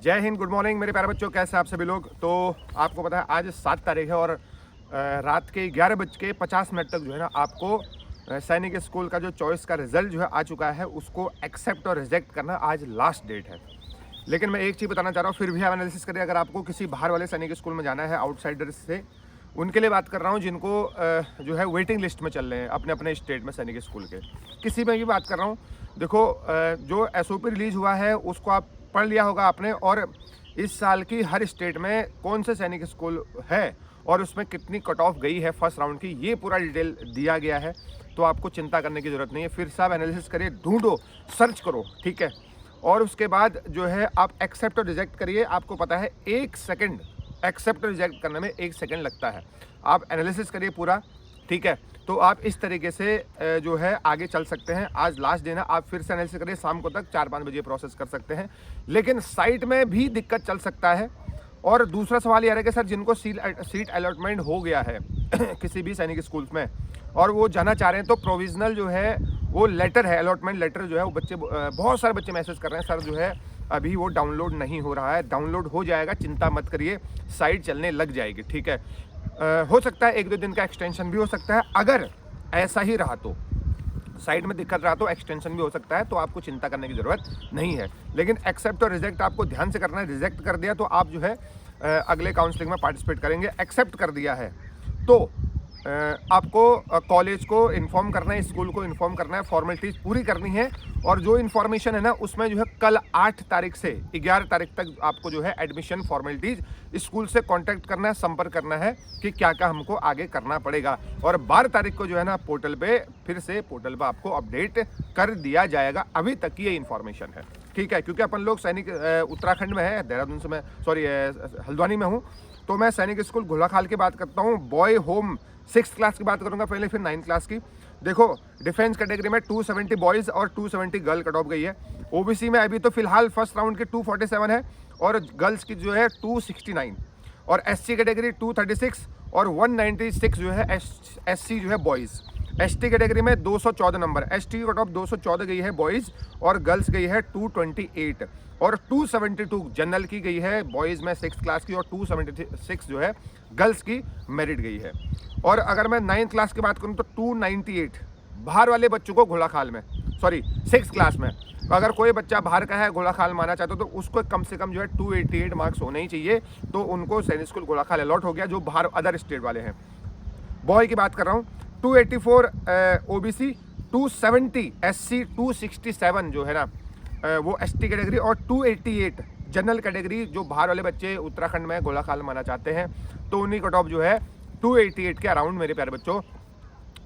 जय Hind, good morning मेरे प्यारे बच्चों, कैसे आप सभी लोग। तो आपको पता है आज 7 तारीख है और रात के 11:50 तक जो है ना आपको सैनिक स्कूल का जो चॉइस का रिजल्ट जो है आ चुका है, उसको एक्सेप्ट और रिजेक्ट करना आज लास्ट डेट है। लेकिन मैं एक चीज़ बताना चाह रहा हूँ, फिर भी आप एनालिसिस करिए। अगर आपको किसी बाहर वाले सैनिक स्कूल में जाना है आउटसाइडर्स से, उनके लिए बात कर रहा हूँ जिनको जो है वेटिंग लिस्ट में चल रहे हैं अपने अपने स्टेट में सैनिक स्कूल के, किसी में भी बात कर रहा हूँ। देखो जो एसओपी रिलीज हुआ है उसको आप पढ़ लिया होगा आपने, और इस साल की हर स्टेट में कौन से सैनिक स्कूल है और उसमें कितनी कट ऑफ गई है फर्स्ट राउंड की, ये पूरा डिटेल दिया गया है। तो आपको चिंता करने की ज़रूरत नहीं है। फिर से आप एनालिसिस करिए, ढूंढो, सर्च करो, ठीक है। और उसके बाद जो है आप एक्सेप्ट और रिजेक्ट करिए। आपको पता है 1 सेकंड एक्सेप्ट और रिजेक्ट करने में 1 सेकंड लगता है। आप एनालिसिस करिए पूरा, ठीक है। तो आप इस तरीके से जो है आगे चल सकते हैं। आज लास्ट दिन है, आप फिर से एनालिसिस करिए, शाम को तक 4-5 बजे प्रोसेस कर सकते हैं। लेकिन साइट में भी दिक्कत चल सकता है। और दूसरा सवाल यह है कि सर जिनको सीट अलॉटमेंट हो गया है किसी भी सैनिक स्कूल में और वो जाना चाह रहे हैं, तो प्रोविजनल जो है वो लेटर है, अलॉटमेंट लेटर जो है वो बहुत सारे बच्चे मैसेज कर रहे हैं, सर जो है अभी वो डाउनलोड नहीं हो रहा है। डाउनलोड हो जाएगा, चिंता मत करिए, साइट चलने लग जाएगी, ठीक है। हो सकता है 1-2 दिन का एक्सटेंशन भी हो सकता है। अगर ऐसा ही रहा तो साइट में दिक्कत रहा तो एक्सटेंशन भी हो सकता है, तो आपको चिंता करने की ज़रूरत नहीं है। लेकिन एक्सेप्ट और रिजेक्ट आपको ध्यान से करना है। रिजेक्ट कर दिया तो आप जो है अगले काउंसलिंग में पार्टिसिपेट करेंगे। एक्सेप्ट कर दिया है तो आपको कॉलेज को इन्फॉर्म करना है, स्कूल को इन्फॉर्म करना है, फॉर्मेलिटीज़ पूरी करनी है। और जो इन्फॉर्मेशन है ना उसमें जो है कल 8 तारीख से 11 तारीख तक आपको जो है एडमिशन फॉर्मेलिटीज़ स्कूल से कांटेक्ट करना है, संपर्क करना है कि क्या क्या हमको आगे करना पड़ेगा। और 12 तारीख को जो है ना पोर्टल पे फिर से पोर्टल पे आपको अपडेट कर दिया जाएगा। अभी तक की ये इन्फॉर्मेशन है, ठीक है। क्योंकि अपन लोग सैनिक उत्तराखंड में है, देहरादून से मैं हल्द्वानी में हूँ, तो मैं सैनिक स्कूल घोलाखाल की बात करता हूँ। बॉय होम 6th क्लास की बात करूंगा पहले, फिर 9th क्लास की। देखो डिफेंस कैटेगरी में 270 बॉयज़ और 270 गर्ल कट ऑफ गई है। ओबीसी में अभी तो फिलहाल फर्स्ट राउंड की 247 है और गर्ल्स की जो है 269, और एससी कैटेगरी 236 और 196 जो है एससी जो है बॉयज़। एसटी कैटेगरी में 214 नंबर, एसटी कट ऑफ 214 गई है बॉयज़ और गर्ल्स गई है 228, और 272 जनरल की गई है बॉयज़ में 6th क्लास की, और 276 जो है गर्ल्स की मेरिट गई है। और अगर मैं 9th क्लास की बात करूं तो 298 बाहर वाले बच्चों को घोड़ाखाल में, 6th क्लास में। तो अगर कोई बच्चा बाहर का है, घोड़ाखाल माना चाहते हो, तो उसको कम से कम जो है 288 मार्क्स होने ही चाहिए, तो उनको सैनिक स्कूल घोड़ाखाल अलॉट हो गया, जो बाहर अदर स्टेट वाले हैं। बॉय की बात कर रहा हूँ, 284 ओबीसी, 270 एससी, 267 जो है ना वो एसटी कैटेगरी, और 288 जनरल कैटेगरी। जो बाहर वाले बच्चे उत्तराखंड में घोड़ाखाल माना चाहते हैं, तो उन्हीं कट ऑफ जो है 288 के अराउंड मेरे प्यारे बच्चों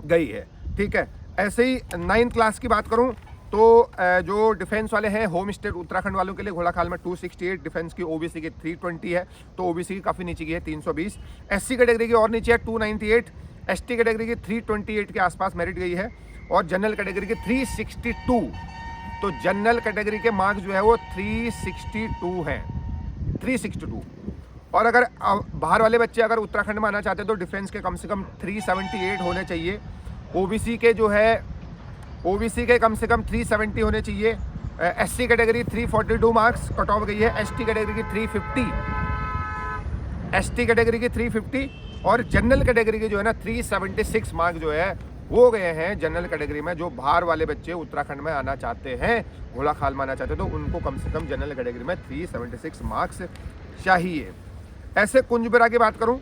गई है, ठीक है। ऐसे ही 9th क्लास की बात करूं तो जो डिफेंस वाले हैं, होम स्टेट उत्तराखंड वालों के लिए घोड़ाखाल में 268, डिफेंस की ओबीसी की 320 है, तो ओबीसी की काफ़ी नीचे की है 320, एससी कैटेगरी की और नीचे है 298, एसटी कैटेगरी की 328 के आसपास मेरिट गई है, और जनरल कैटेगरी की 362। तो जनरल कैटेगरी के मार्क्स जो है वो 362 हैं, 362। और अगर बाहर वाले बच्चे अगर उत्तराखंड में आना चाहते हैं तो डिफेंस के कम से कम 378 होने चाहिए, ओबीसी के जो है ओबीसी के कम से कम 370 होने चाहिए, SC category 342 marks cut off गई है, एसटी कैटेगरी की 350, एसटी कैटेगरी की 350, और जनरल कैटेगरी के जो है ना 376 मार्क्स जो है वो गए हैं जनरल कैटेगरी में। जो बाहर वाले बच्चे उत्तराखंड में आना चाहते हैं, घोड़ाखाल में आना चाहते हैं, तो उनको कम से कम जनरल कैटेगरी में 376 मार्क्स चाहिए। ऐसे कुंजबिरा की बात करूं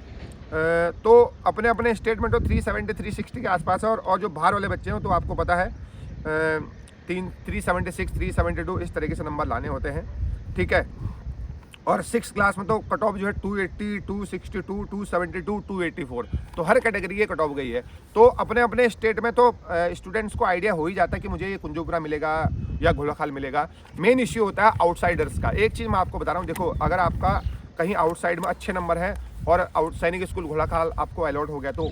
तो अपने अपने स्टेट में तो 370 360 के आसपास है, और जो बाहर वाले बच्चे हैं तो आपको पता है 376 372 इस तरीके से नंबर लाने होते हैं, ठीक है। और 6th क्लास में तो कट ऑफ जो है 280 262 272 284, तो हर कैटेगरी की कट ऑफ गई है। तो अपने अपने स्टेट में तो स्टूडेंट्स को आइडिया हो ही जाता है कि मुझे ये कुंजोपुरा मिलेगा या घोड़ाखाल मिलेगा। मेन इश्यू होता है आउटसाइडर्स का। एक चीज़ मैं आपको बता रहा हूँ, देखो अगर आपका कहीं आउटसाइड में अच्छे नंबर हैं और सैनिक स्कूल घोड़ाखाल आपको अलॉट हो गया तो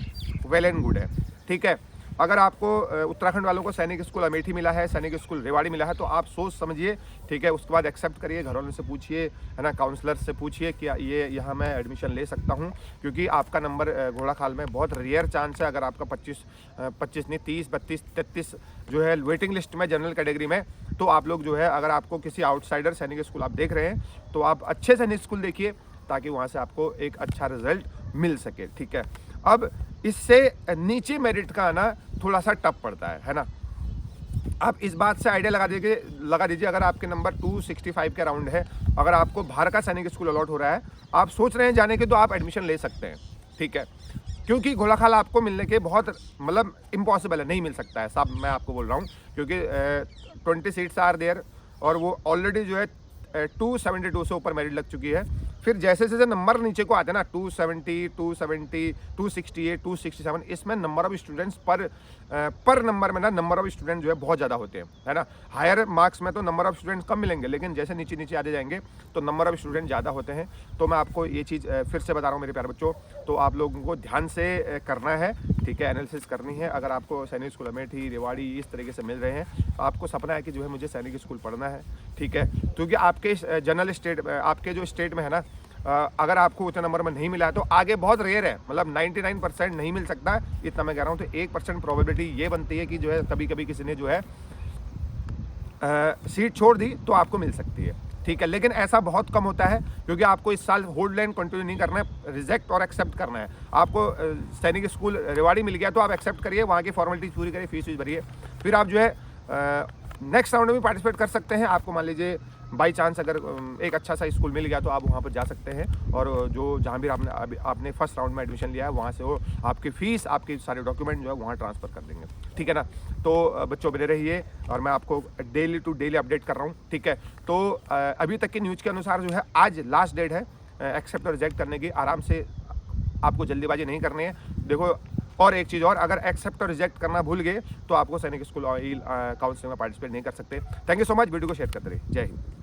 वेल एंड गुड है, ठीक है। अगर आपको उत्तराखंड वालों को सैनिक स्कूल अमेठी मिला है, सैनिक स्कूल रेवाड़ी मिला है, तो आप सोच समझिए, ठीक है, उसके बाद एक्सेप्ट करिए, घर वालों से पूछिए, है ना, काउंसलर से पूछिए कि ये यहाँ मैं एडमिशन ले सकता हूँ, क्योंकि आपका नंबर घोड़ाखाल में बहुत रेयर चांस है, अगर आपका 25 नहीं 30, 32, 33 जो है वेटिंग लिस्ट में जनरल कैटेगरी में, तो आप लोग जो है, अगर आपको किसी आउटसाइडर सैनिक स्कूल आप देख रहे हैं, तो आप अच्छे सैनिक स्कूल देखिए, ताकि वहाँ से आपको एक अच्छा रिजल्ट मिल सके, ठीक है। अब इससे नीचे मेरिट का आना थोड़ा सा टफ पड़ता है ना। आप इस बात से आइडिया लगा दीजिए, अगर आपके नंबर 265 के अराउंड है, अगर आपको बाहर का सैनिक स्कूल अलॉट हो रहा है, आप सोच रहे हैं जाने के, तो आप एडमिशन ले सकते हैं, ठीक है, क्योंकि घोड़ाखाल आपको मिलने के बहुत मतलब इम्पॉसिबल है, नहीं मिल सकता है साहब, मैं आपको बोल रहा हूँ, क्योंकि 20 सीट्स आर देयर, और वो ऑलरेडी जो है 272 से ऊपर मेरिट लग चुकी है। फिर जैसे जैसे नंबर नीचे को आते हैं ना, 270, 268, 267, इसमें नंबर ऑफ स्टूडेंट्स पर नंबर में ना, नंबर ऑफ स्टूडेंट जो है बहुत ज़्यादा होते हैं, है ना। हायर मार्क्स में तो नंबर ऑफ स्टूडेंट्स कम मिलेंगे, लेकिन जैसे नीचे नीचे आते जाएंगे तो नंबर ऑफ स्टूडेंट ज़्यादा होते हैं। तो मैं आपको ये चीज़ फिर से बता रहा हूँ मेरे प्यारे बच्चों, तो आप लोगों को ध्यान से करना है, ठीक है, एनालिसिस करनी है। अगर आपको सैनिक स्कूल अमेठी, रेवाड़ी इस तरीके से मिल रहे हैं, आपको सपना है कि जो है मुझे सैनिक स्कूल पढ़ना है, ठीक है, क्योंकि आपके जनरल स्टेट, आपके जो स्टेट में है ना, अगर आपको उतने नंबर में नहीं मिला है, तो आगे बहुत रेयर है, मतलब 99% नहीं मिल सकता है, इतना मैं कह रहा हूँ। तो 1% प्रोबेबिलिटी ये बनती है कि जो है कभी कभी किसी ने जो है सीट छोड़ दी, तो आपको मिल सकती है, ठीक है, लेकिन ऐसा बहुत कम होता है, क्योंकि आपको इस साल होल्ड लाइन कंटिन्यू नहीं करना है, रिजेक्ट और एक्सेप्ट करना है। आपको सैनिक स्कूल रेवाड़ी मिल गया, तो आप एक्सेप्ट करिए, वहाँ की फॉर्मेलिटीज पूरी करिए, फीस भरिए, फिर आप जो है नेक्स्ट राउंड में भी पार्टिसिपेट कर सकते हैं। आपको मान लीजिए बाई चांस अगर एक अच्छा सा स्कूल मिल गया, तो आप वहाँ पर जा सकते हैं, और जो जहाँ भी आपने फर्स्ट राउंड में एडमिशन लिया है, वहाँ से वो आपकी फ़ीस, आपके सारे डॉक्यूमेंट जो है वहाँ ट्रांसफ़र कर देंगे, ठीक है ना। तो बच्चों बने रहिए, और मैं आपको डेली टू डेली अपडेट कर रहा हूँ, ठीक है। तो अभी तक की न्यूज़ के अनुसार जो है आज लास्ट डेट है एक्सेप्ट और रिजेक्ट करने की। आराम से, आपको जल्दीबाजी नहीं करनी है। देखो, और एक चीज़ और, अगर एक्सेप्ट और रिजेक्ट करना भूल गए, तो आपको सैनिक स्कूल काउंसलिंग में पार्टिसिपेट नहीं कर सकते। Thank you so much, video को शेयर करते रहिए। जय हिंद।